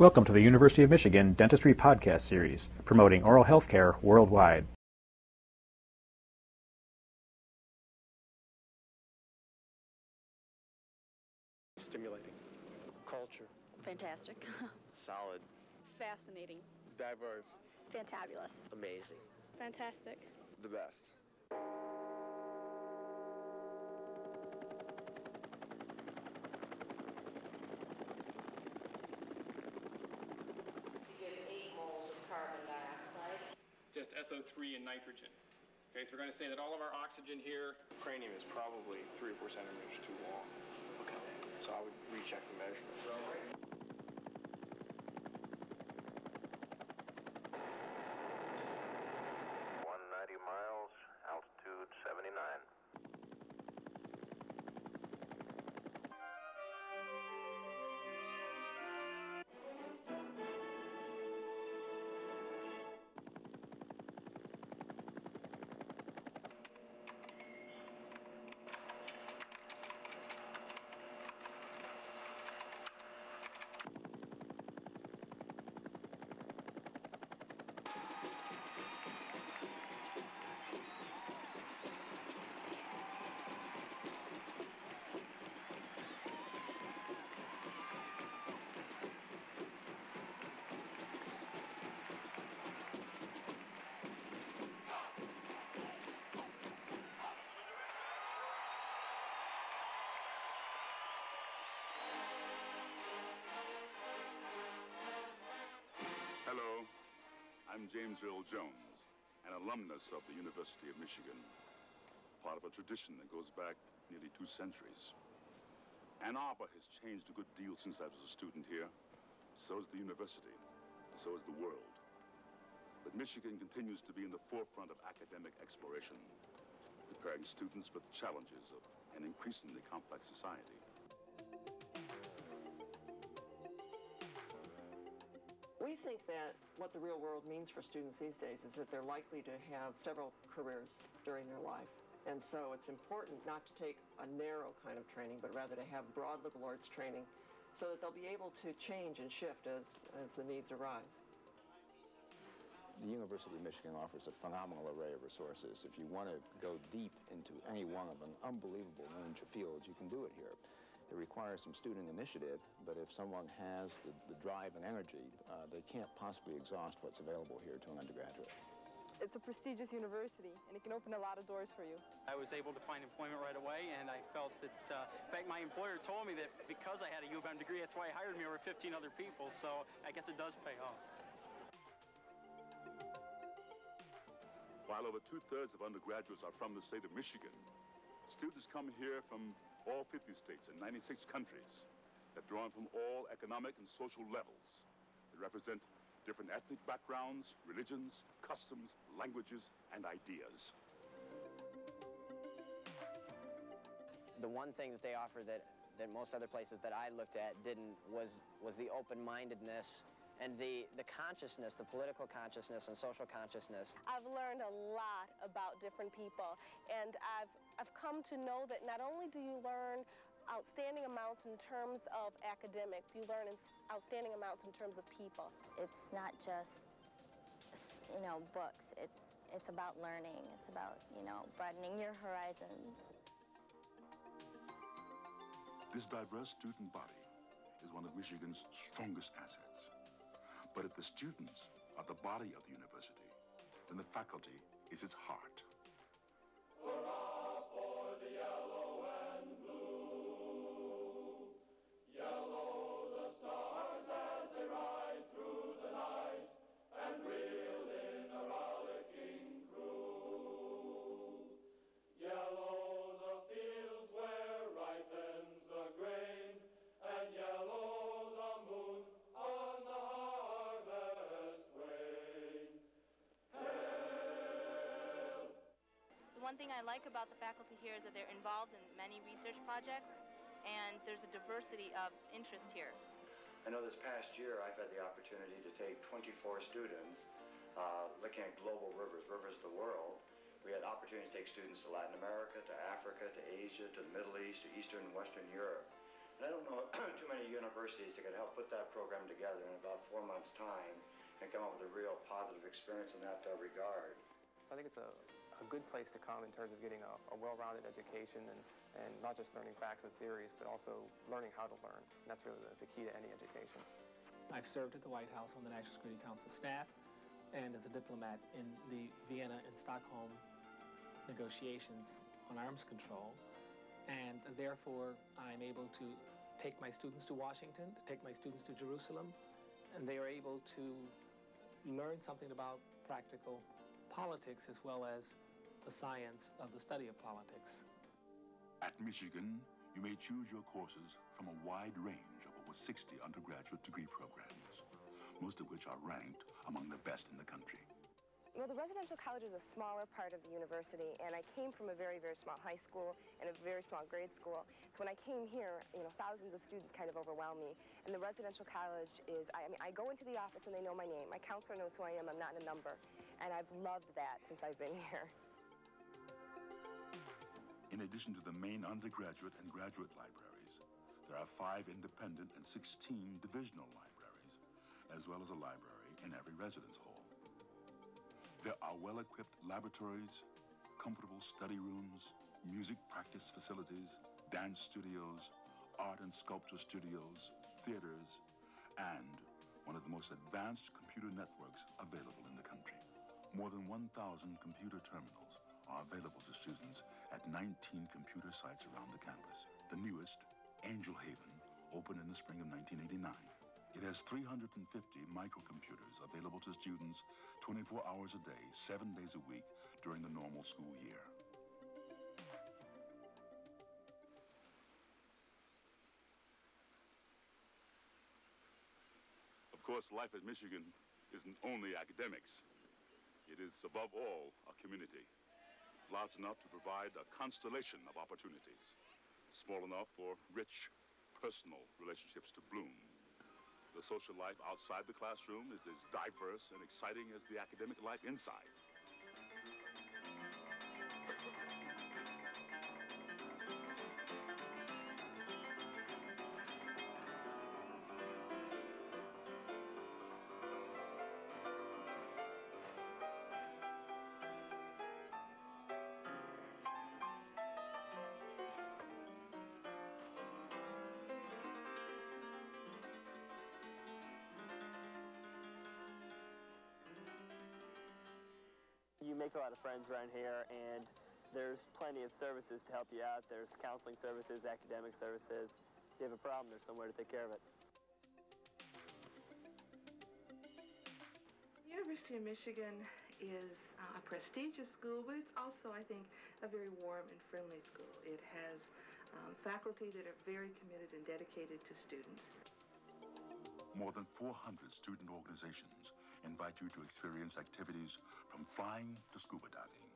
Welcome to the University of Michigan Dentistry Podcast Series, promoting oral health care worldwide. Stimulating. Culture. Fantastic. Solid. Fascinating. Diverse. Fantabulous. Amazing. Fantastic. The best. Just SO3 and nitrogen. Okay, so we're going to say that all of our oxygen here. Cranium is probably 3 or 4 centimeters too long. Okay. So I would recheck the measurement. 190 miles, altitude 79. Hello, I'm James Earl Jones, an alumnus of the University of Michigan, part of a tradition that goes back nearly 2 centuries. Ann Arbor has changed a good deal since I was a student here. So has the university, so has the world. But Michigan continues to be in the forefront of academic exploration, preparing students for the challenges of an increasingly complex society. We think that what the real world means for students these days is that they're likely to have several careers during their life. And so it's important not to take a narrow kind of training, but rather to have broad liberal arts training so that they'll be able to change and shift as the needs arise. The University of Michigan offers a phenomenal array of resources. If you want to go deep into any one of an unbelievable range of fields, you can do it here. It requires some student initiative, but if someone has the drive and energy, they can't possibly exhaust what's available here to an undergraduate. It's a prestigious university, and it can open a lot of doors for you. I was able to find employment right away, and I felt that, in fact, my employer told me that because I had a U of M degree, that's why he hired me over 15 other people, so I guess it does pay off. While over 2/3 of undergraduates are from the state of Michigan, students come here from all 50 states and 96 countries that draw from all economic and social levels. They represent different ethnic backgrounds, religions, customs, languages, and ideas. The one thing that they offer that most other places that I looked at didn't was the open-mindedness and the consciousness, the political consciousness and social consciousness. I've learned a lot about different people, and I've come to know that not only do you learn outstanding amounts in terms of academics, you learn outstanding amounts in terms of people. It's not just, books. It's about learning. It's about, broadening your horizons. This diverse student body is one of Michigan's strongest assets. But if the students are the body of the university, then the faculty is its heart. Hurrah for the yellow and blue. Yellow the stars as they ride through the night and reel in a rollicking crew. Yellow the fields where ripens the grain, and yellow the moon on the harvest wain. Hail! The one thing I like about the faculty here is that they're involved in many research projects, and there's a diversity of interest here. I know this past year I've had the opportunity to take 24 students looking at global rivers of the world. We had opportunity to take students to Latin America, to Africa, to Asia, to the Middle East, to Eastern and Western Europe. And I don't know too many universities that could help put that program together in about months' time and come up with a real positive experience in that regard. So I think it's a good place to come in terms of getting a well-rounded education and not just learning facts and theories, but also learning how to learn. And that's really the key to any education. I've served at the White House on the National Security Council staff and as a diplomat in the Vienna and Stockholm negotiations on arms control. And therefore, I'm able to take my students to Washington, to take my students to Jerusalem, and they are able to learn something about practical politics as well as the science of the study of politics. At Michigan, you may choose your courses from a wide range of over 60 undergraduate degree programs, most of which are ranked among the best in the country. Well, the residential college is a smaller part of the university, and I came from a very, very small high school and a very small grade school. So when I came here, thousands of students kind of overwhelmed me. And the residential college is, I go into the office and they know my name. My counselor knows who I am. I'm not a number. And I've loved that since I've been here. In addition to the main undergraduate and graduate libraries, there are 5 independent and 16 divisional libraries, as well as a library in every residence hall. There are well-equipped laboratories, comfortable study rooms, music practice facilities, dance studios, art and sculpture studios, theaters, and one of the most advanced computer networks available in the country. More than 1,000 computer terminals are available to students at 19 computer sites around the campus. The newest, Angel Haven, opened in the spring of 1989. It has 350 microcomputers available to students 24 hours a day, 7 days a week during the normal school year. Of course, life at Michigan isn't only academics. It is, above all, a community, large enough to provide a constellation of opportunities, small enough for rich, personal relationships to bloom. The social life outside the classroom is as diverse and exciting as the academic life inside. You make a lot of friends around here, and there's plenty of services to help you out. There's counseling services, academic services. If you have a problem, there's somewhere to take care of it. The University of Michigan is a prestigious school, but it's also, I think, a very warm and friendly school. It has faculty that are very committed and dedicated to students. More than 400 student organizations invite you to experience activities from flying to scuba diving.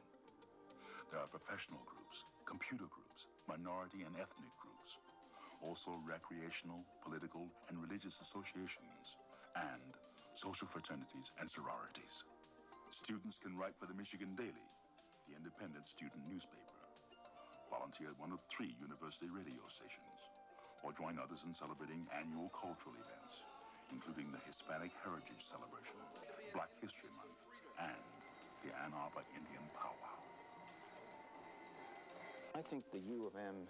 There are professional groups, computer groups, minority and ethnic groups, also recreational, political, and religious associations, and social fraternities and sororities. Students can write for the Michigan Daily, the independent student newspaper, volunteer at one of 3 university radio stations, or join others in celebrating annual cultural events, including the Hispanic Heritage Celebration, Black History Month, and the Ann Arbor Indian Powwow. I think the U of M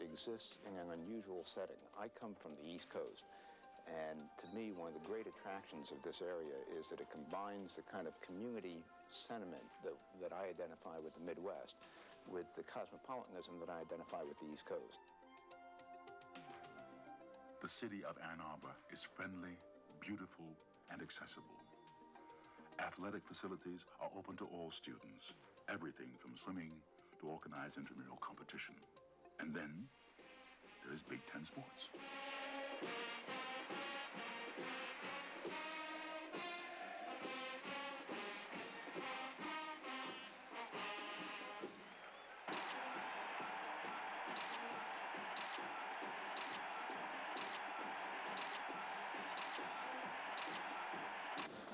exists in an unusual setting. I come from the East Coast, and to me, one of the great attractions of this area is that it combines the kind of community sentiment that I identify with the Midwest with the cosmopolitanism that I identify with the East Coast. The city of Ann Arbor is friendly, beautiful, and accessible. Athletic facilities are open to all students, everything from swimming to organized intramural competition. And then there's Big Ten sports.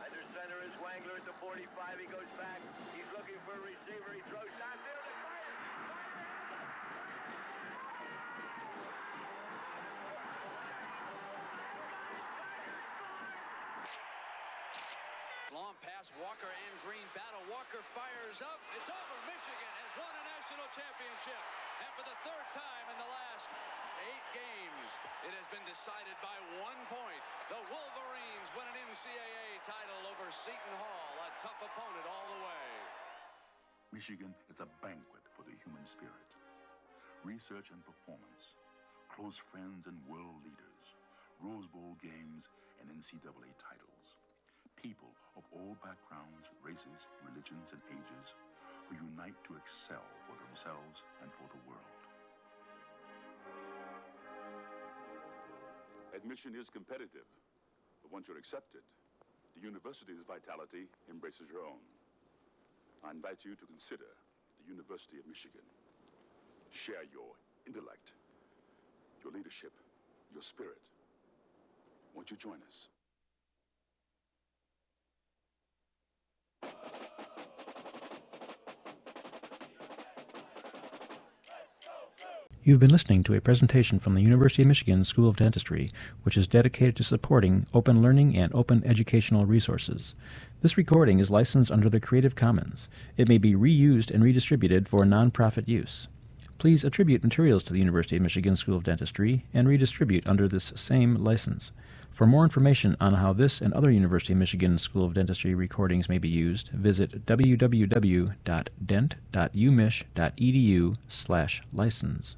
Under center is Wangler at the 45. He goes back. He's looking for a receiver. He throws downfield and fires. Long pass, Walker and Green battle. Walker fires up. It's over. Michigan has won a national championship. And for the third time in the last 8 games, it has been decided by 1 point. The Wolverines win an NCAA title over Seton Hall, a tough opponent all the way. Michigan is a banquet for the human spirit. Research and performance, close friends and world leaders, Rose Bowl games, and NCAA titles. People of all backgrounds, races, religions, and ages who unite to excel for themselves and for the world. Admission is competitive, but once you're accepted, the university's vitality embraces your own. I invite you to consider the University of Michigan. Share your intellect, your leadership, your spirit. Won't you join us? You've been listening to a presentation from the University of Michigan School of Dentistry, which is dedicated to supporting open learning and open educational resources. This recording is licensed under the Creative Commons. It may be reused and redistributed for nonprofit use. Please attribute materials to the University of Michigan School of Dentistry and redistribute under this same license. For more information on how this and other University of Michigan School of Dentistry recordings may be used, visit www.dent.umich.edu/license.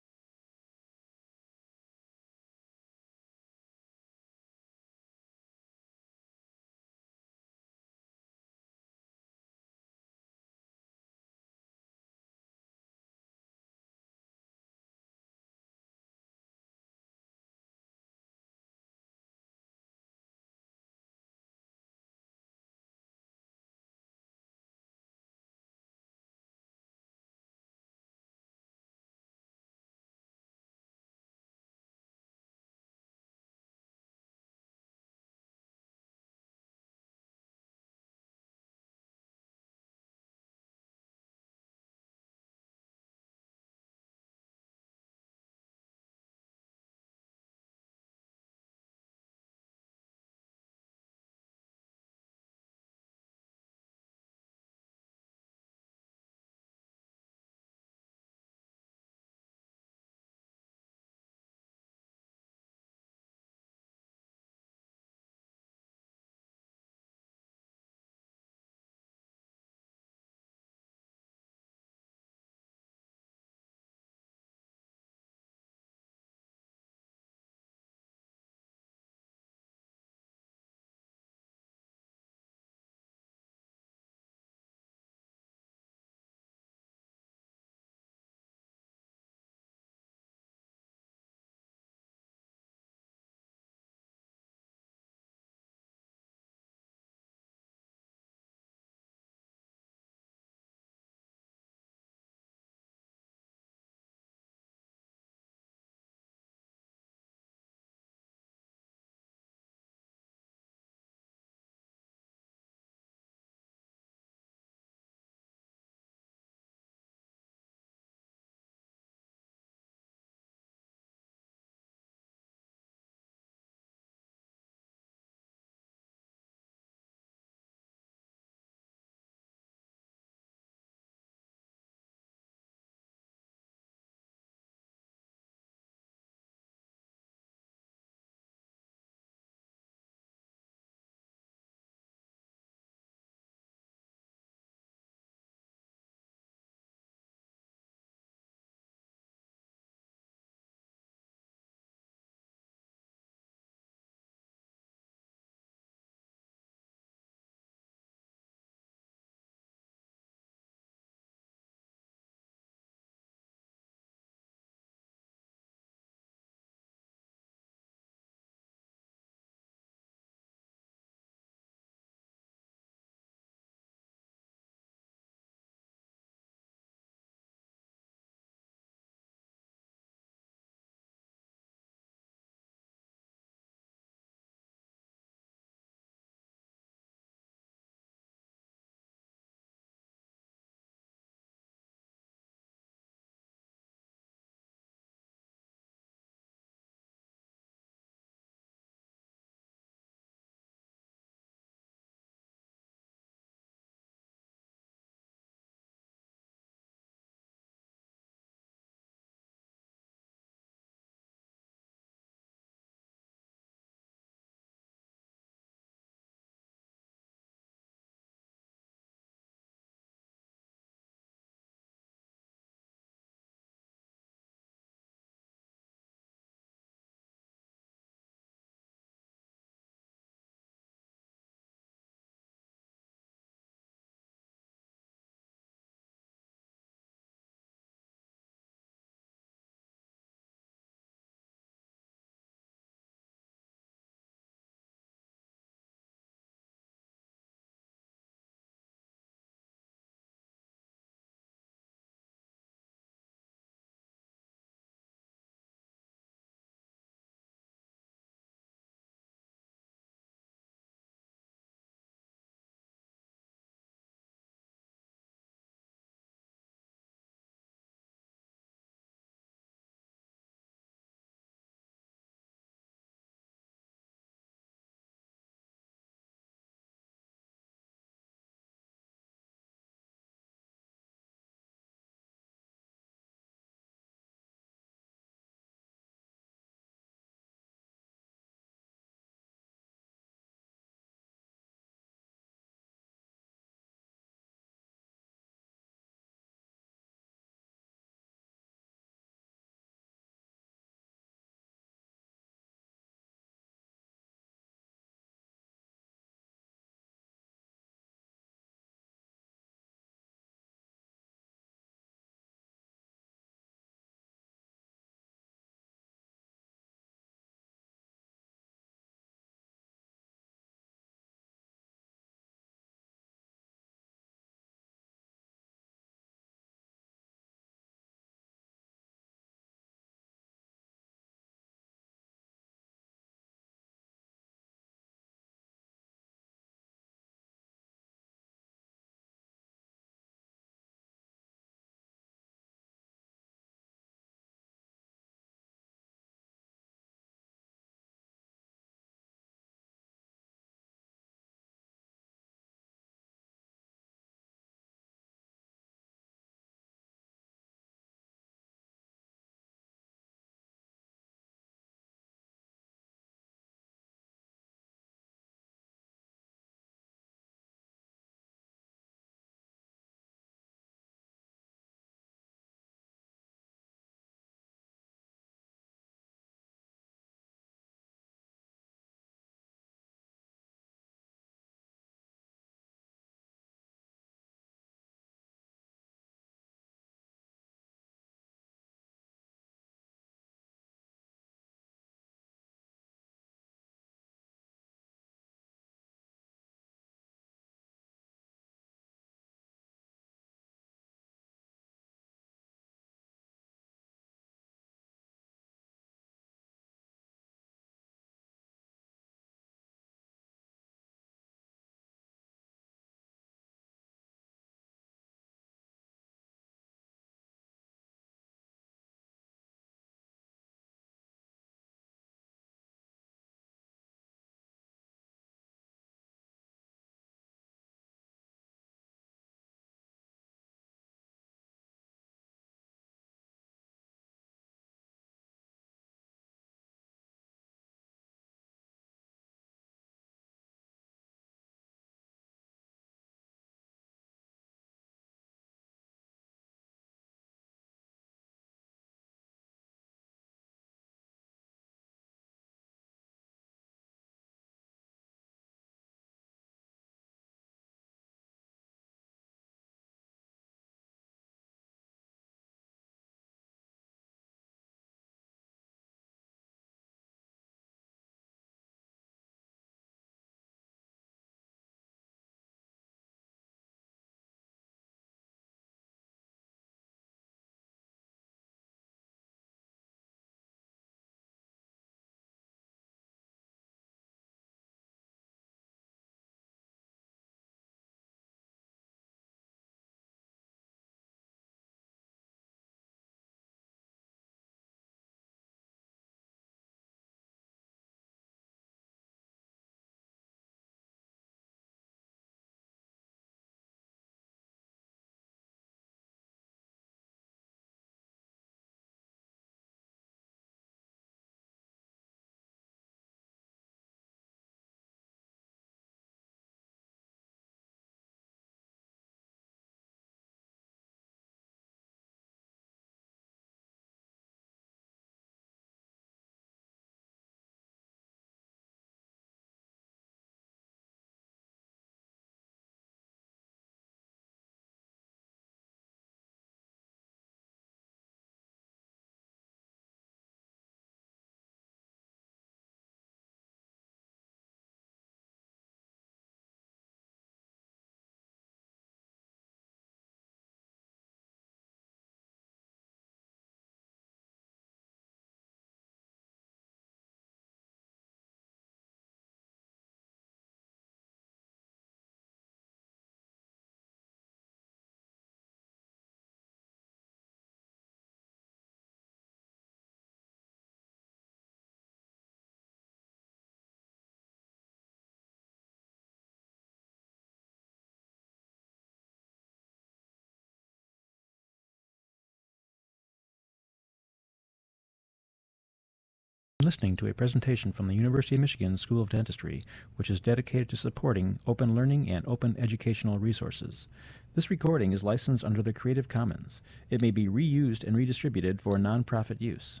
Listening to a presentation from the University of Michigan School of Dentistry, which is dedicated to supporting open learning and open educational resources. This recording is licensed under the Creative Commons. It may be reused and redistributed for nonprofit use.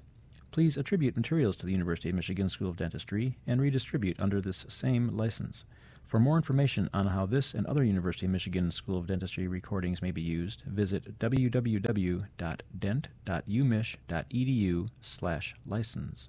Please attribute materials to the University of Michigan School of Dentistry and redistribute under this same license. For more information on how this and other University of Michigan School of Dentistry recordings may be used, visit www.dent.umich.edu/license.